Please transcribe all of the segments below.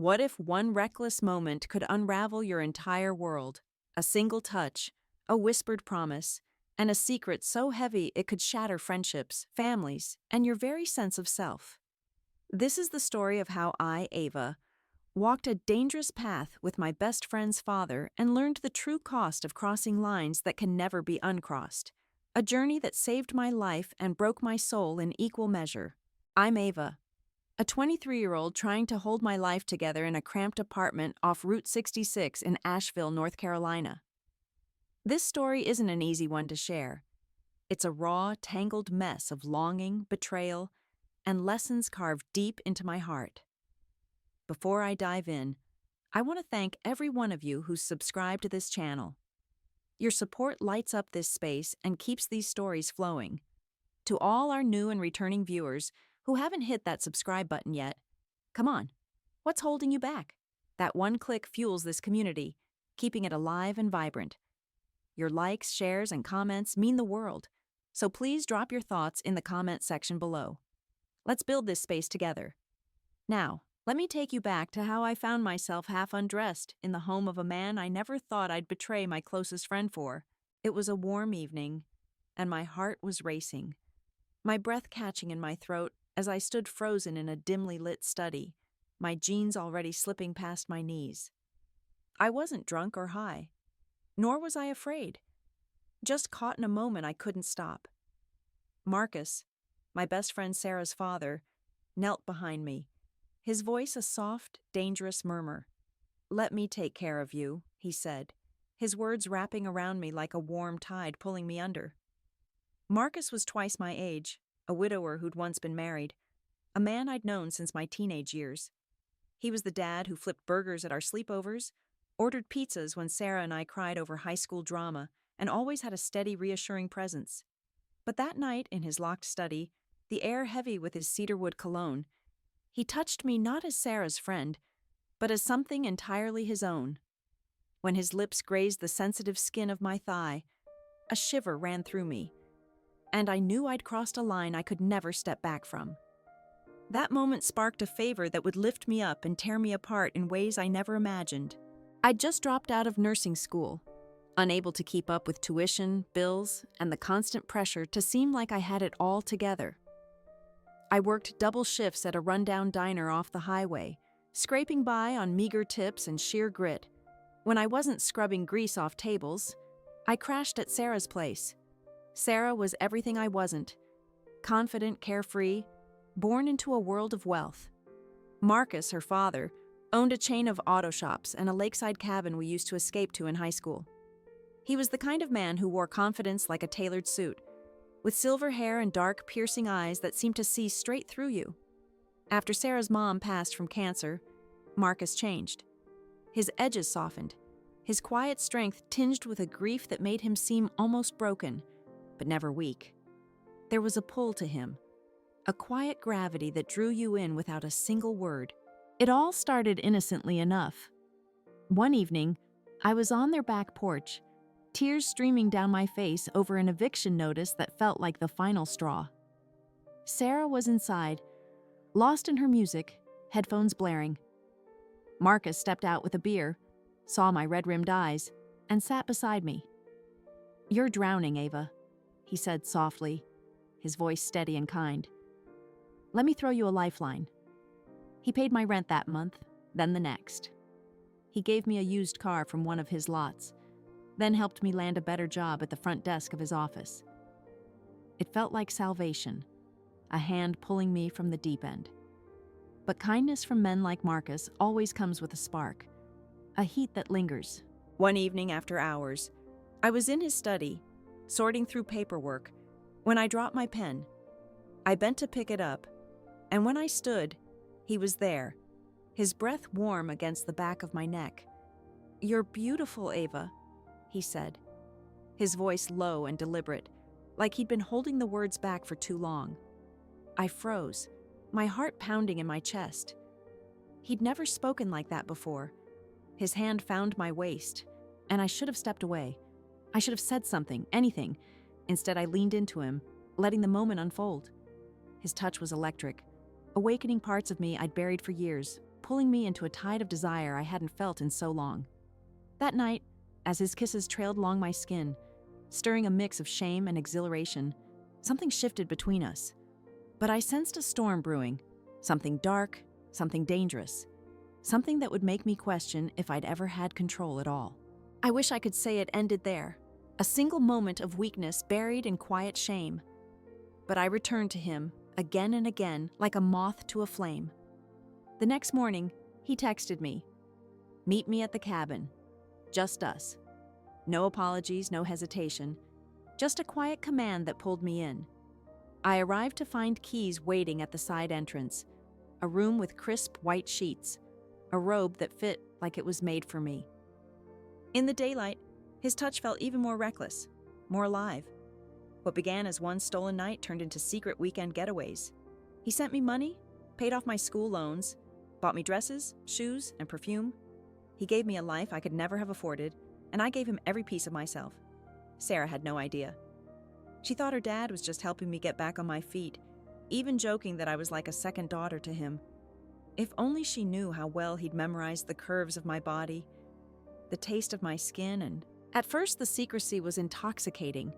What if one reckless moment could unravel your entire world? A single touch, a whispered promise, and a secret so heavy it could shatter friendships, families, and your very sense of self. This is the story of how I, Ava, walked a dangerous path with my best friend's father and learned the true cost of crossing lines that can never be uncrossed. A journey that saved my life and broke my soul in equal measure. I'm Ava, a 23-year-old trying to hold my life together in a cramped apartment off Route 66 in Asheville, North Carolina. This story isn't an easy one to share. It's a raw, tangled mess of longing, betrayal, and lessons carved deep into my heart. Before I dive in, I want to thank every one of you who's subscribed to this channel. Your support lights up this space and keeps these stories flowing. To all our new and returning viewers who haven't hit that subscribe button yet, come on, what's holding you back? That one click fuels this community, keeping it alive and vibrant. Your likes, shares, and comments mean the world, so please drop your thoughts in the comment section below. Let's build this space together. Now, let me take you back to how I found myself half undressed in the home of a man I never thought I'd betray my closest friend for. It was a warm evening, and my heart was racing, my breath catching in my throat as I stood frozen in a dimly lit study, my jeans already slipping past my knees. I wasn't drunk or high, nor was I afraid, just caught in a moment I couldn't stop. Marcus, my best friend Sarah's father, knelt behind me, his voice a soft, dangerous murmur. "Let me take care of you," he said, his words wrapping around me like a warm tide pulling me under. Marcus was twice my age, a widower who'd once been married, a man I'd known since my teenage years. He was the dad who flipped burgers at our sleepovers, ordered pizzas when Sarah and I cried over high school drama, and always had a steady, reassuring presence. But that night in his locked study, the air heavy with his cedarwood cologne, he touched me not as Sarah's friend, but as something entirely his own. When his lips grazed the sensitive skin of my thigh, a shiver ran through me, and I knew I'd crossed a line I could never step back from. That moment sparked a favor that would lift me up and tear me apart in ways I never imagined. I'd just dropped out of nursing school, unable to keep up with tuition, bills, and the constant pressure to seem like I had it all together. I worked double shifts at a rundown diner off the highway, scraping by on meager tips and sheer grit. When I wasn't scrubbing grease off tables, I crashed at Sarah's place. Sarah was everything I wasn't: confident, carefree, born into a world of wealth. Marcus, her father, owned a chain of auto shops and a lakeside cabin we used to escape to in high school. He was the kind of man who wore confidence like a tailored suit, with silver hair and dark, piercing eyes that seemed to see straight through you. After Sarah's mom passed from cancer, Marcus changed. His edges softened, his quiet strength tinged with a grief that made him seem almost broken, but never weak. There was a pull to him, a quiet gravity that drew you in without a single word. It all started innocently enough. One evening, I was on their back porch, tears streaming down my face over an eviction notice that felt like the final straw. Sarah was inside, lost in her music, headphones blaring. Marcus stepped out with a beer, saw my red-rimmed eyes, and sat beside me. "You're drowning, Ava," he said softly, his voice steady and kind. "Let me throw you a lifeline." He paid my rent that month, then the next. He gave me a used car from one of his lots, then helped me land a better job at the front desk of his office. It felt like salvation, a hand pulling me from the deep end. But kindness from men like Marcus always comes with a spark, a heat that lingers. One evening after hours, I was in his study, sorting through paperwork, when I dropped my pen. I bent to pick it up, and when I stood, he was there, his breath warm against the back of my neck. "You're beautiful, Ava," he said, his voice low and deliberate, like he'd been holding the words back for too long. I froze, my heart pounding in my chest. He'd never spoken like that before. His hand found my waist, and I should have stepped away. I should have said something, anything. Instead, I leaned into him, letting the moment unfold. His touch was electric, awakening parts of me I'd buried for years, pulling me into a tide of desire I hadn't felt in so long. That night, as his kisses trailed along my skin, stirring a mix of shame and exhilaration, something shifted between us. But I sensed a storm brewing, something dark, something dangerous, something that would make me question if I'd ever had control at all. I wish I could say it ended there, a single moment of weakness buried in quiet shame. But I returned to him, again and again, like a moth to a flame. The next morning, he texted me, "Meet me at the cabin. Just us." No apologies, no hesitation, just a quiet command that pulled me in. I arrived to find keys waiting at the side entrance, a room with crisp white sheets, a robe that fit like it was made for me. In the daylight, his touch felt even more reckless, more alive. What began as one stolen night turned into secret weekend getaways. He sent me money, paid off my school loans, bought me dresses, shoes, and perfume. He gave me a life I could never have afforded, and I gave him every piece of myself. Sarah had no idea. She thought her dad was just helping me get back on my feet, even joking that I was like a second daughter to him. If only she knew how well he'd memorized the curves of my body, the taste of my skin, and at first the secrecy was intoxicating.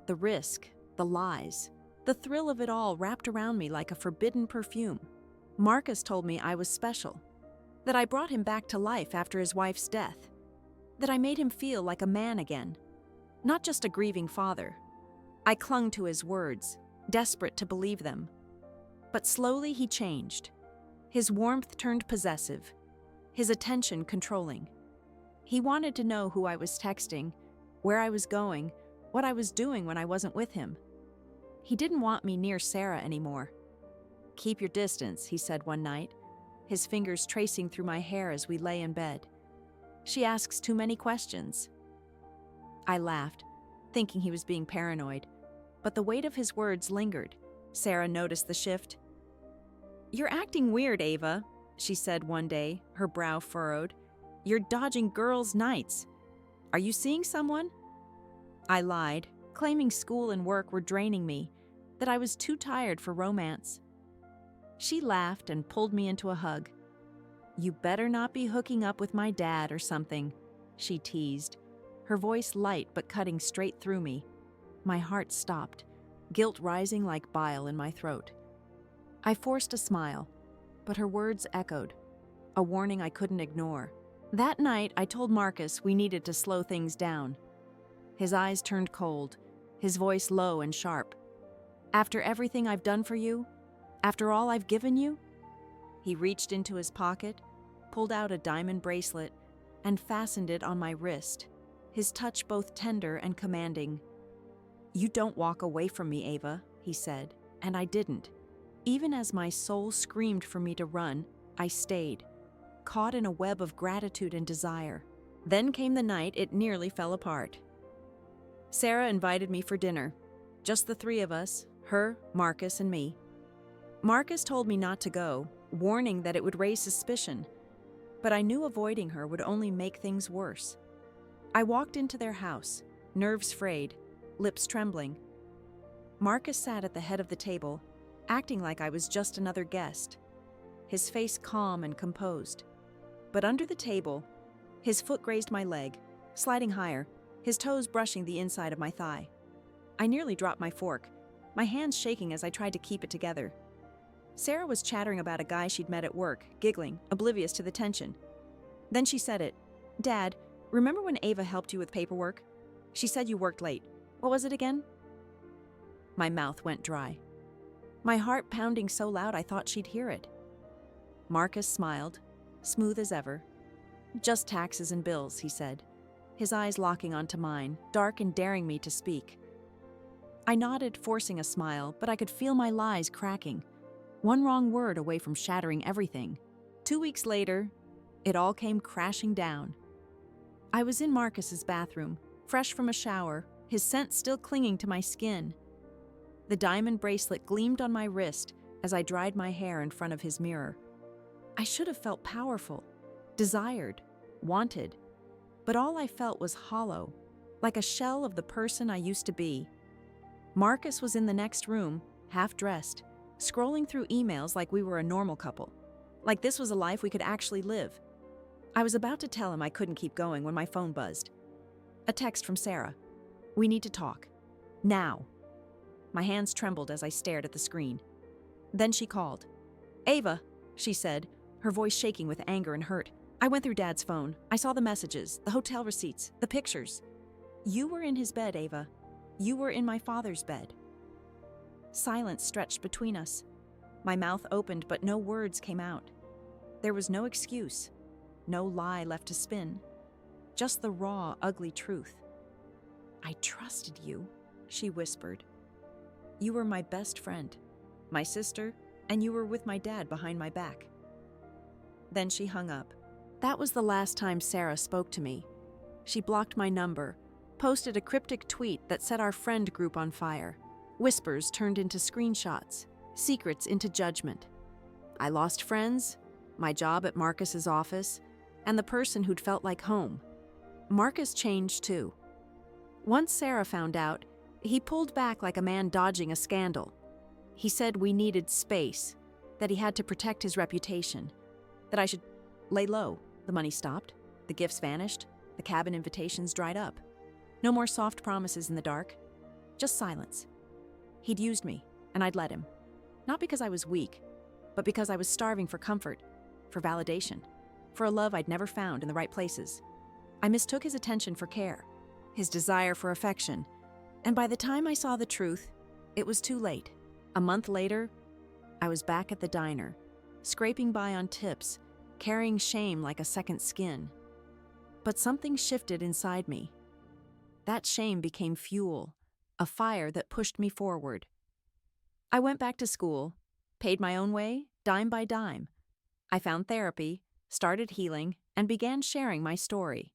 The risk, the lies, the thrill of it all wrapped around me like a forbidden perfume. Marcus told me I was special, that I brought him back to life after his wife's death, that I made him feel like a man again, not just a grieving father. I clung to his words, desperate to believe them. But slowly he changed. His warmth turned possessive, his attention controlling. He wanted to know who I was texting, where I was going, what I was doing when I wasn't with him. He didn't want me near Sarah anymore. "Keep your distance," he said one night, his fingers tracing through my hair as we lay in bed. "She asks too many questions." I laughed, thinking he was being paranoid, but the weight of his words lingered. Sarah noticed the shift. "You're acting weird, Ava," she said one day, her brow furrowed. "You're dodging girls' nights. Are you seeing someone?" I lied, claiming school and work were draining me, that I was too tired for romance. She laughed and pulled me into a hug. "You better not be hooking up with my dad or something," she teased, her voice light but cutting straight through me. My heart stopped, guilt rising like bile in my throat. I forced a smile, but her words echoed, a warning I couldn't ignore. That night, I told Marcus we needed to slow things down. His eyes turned cold, his voice low and sharp. "After everything I've done for you, after all I've given you?" He reached into his pocket, pulled out a diamond bracelet, and fastened it on my wrist, his touch both tender and commanding. "You don't walk away from me, Ava," he said, and I didn't. Even as my soul screamed for me to run, I stayed, caught in a web of gratitude and desire. Then came the night it nearly fell apart. Sarah invited me for dinner, just the three of us, her, Marcus, and me. Marcus told me not to go, warning that it would raise suspicion, but I knew avoiding her would only make things worse. I walked into their house, nerves frayed, lips trembling. Marcus sat at the head of the table, acting like I was just another guest, his face calm and composed. But under the table, his foot grazed my leg, sliding higher, his toes brushing the inside of my thigh. I nearly dropped my fork, my hands shaking as I tried to keep it together. Sarah was chattering about a guy she'd met at work, giggling, oblivious to the tension. Then she said it. "Dad, remember when Ava helped you with paperwork? She said you worked late. What was it again?" My mouth went dry, my heart pounding so loud I thought she'd hear it. Marcus smiled, smooth as ever. "Just taxes and bills," he said, his eyes locking onto mine, dark and daring me to speak. I nodded, forcing a smile, but I could feel my lies cracking, one wrong word away from shattering everything. 2 weeks later, it all came crashing down. I was in Marcus's bathroom, fresh from a shower, his scent still clinging to my skin. The diamond bracelet gleamed on my wrist as I dried my hair in front of his mirror. I should have felt powerful, desired, wanted, but all I felt was hollow, like a shell of the person I used to be. Marcus was in the next room, half-dressed, scrolling through emails like we were a normal couple, Like this was a life we could actually live. I was about to tell him I couldn't keep going when my phone buzzed. A text from Sarah. "We need to talk. Now." My hands trembled as I stared at the screen. Then she called. "Ava," she said, her voice shaking with anger and hurt. "I went through Dad's phone. I saw the messages, the hotel receipts, the pictures. You were in his bed, Ava. You were in my father's bed." Silence stretched between us. My mouth opened, but no words came out. There was no excuse, no lie left to spin, just the raw, ugly truth. "I trusted you," she whispered. "You were my best friend, my sister, and you were with my dad behind my back." Then she hung up. That was the last time Sarah spoke to me. She blocked my number, posted a cryptic tweet that set our friend group on fire. Whispers turned into screenshots, secrets into judgment. I lost friends, my job at Marcus's office, and the person who'd felt like home. Marcus changed too. Once Sarah found out, he pulled back like a man dodging a scandal. He said we needed space, that he had to protect his reputation, that I should lay low. The money stopped, the gifts vanished, the cabin invitations dried up. No more soft promises in the dark, just silence. He'd used me, and I'd let him. Not because I was weak, but because I was starving for comfort, for validation, for a love I'd never found in the right places. I mistook his attention for care, his desire for affection, and by the time I saw the truth, it was too late. A month later, I was back at the diner, scraping by on tips, carrying shame like a second skin. But something shifted inside me. That shame became fuel, a fire that pushed me forward. I went back to school, paid my own way, dime by dime. I found therapy, started healing, and began sharing my story.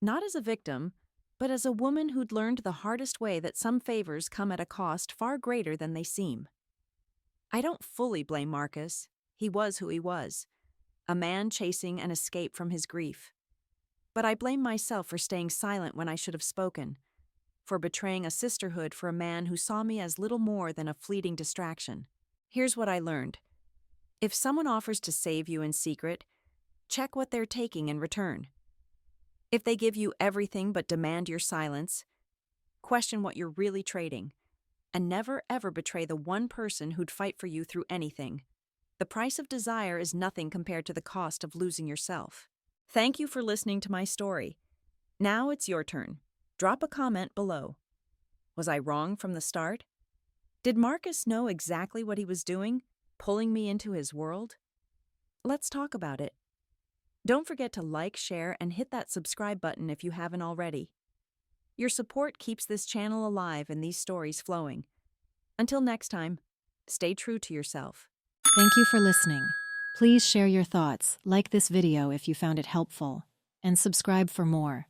Not as a victim, but as a woman who'd learned the hardest way that some favors come at a cost far greater than they seem. I don't fully blame Marcus. He was who he was, a man chasing an escape from his grief. But I blame myself for staying silent when I should have spoken, for betraying a sisterhood for a man who saw me as little more than a fleeting distraction. Here's what I learned. If someone offers to save you in secret, check what they're taking in return. If they give you everything but demand your silence, question what you're really trading, and never ever betray the one person who'd fight for you through anything. The price of desire is nothing compared to the cost of losing yourself. Thank you for listening to my story. Now it's your turn. Drop a comment below. Was I wrong from the start? Did Marcus know exactly what he was doing, pulling me into his world? Let's talk about it. Don't forget to like, share, and hit that subscribe button if you haven't already. Your support keeps this channel alive and these stories flowing. Until next time, stay true to yourself. Thank you for listening. Please share your thoughts, like this video if you found it helpful, and subscribe for more.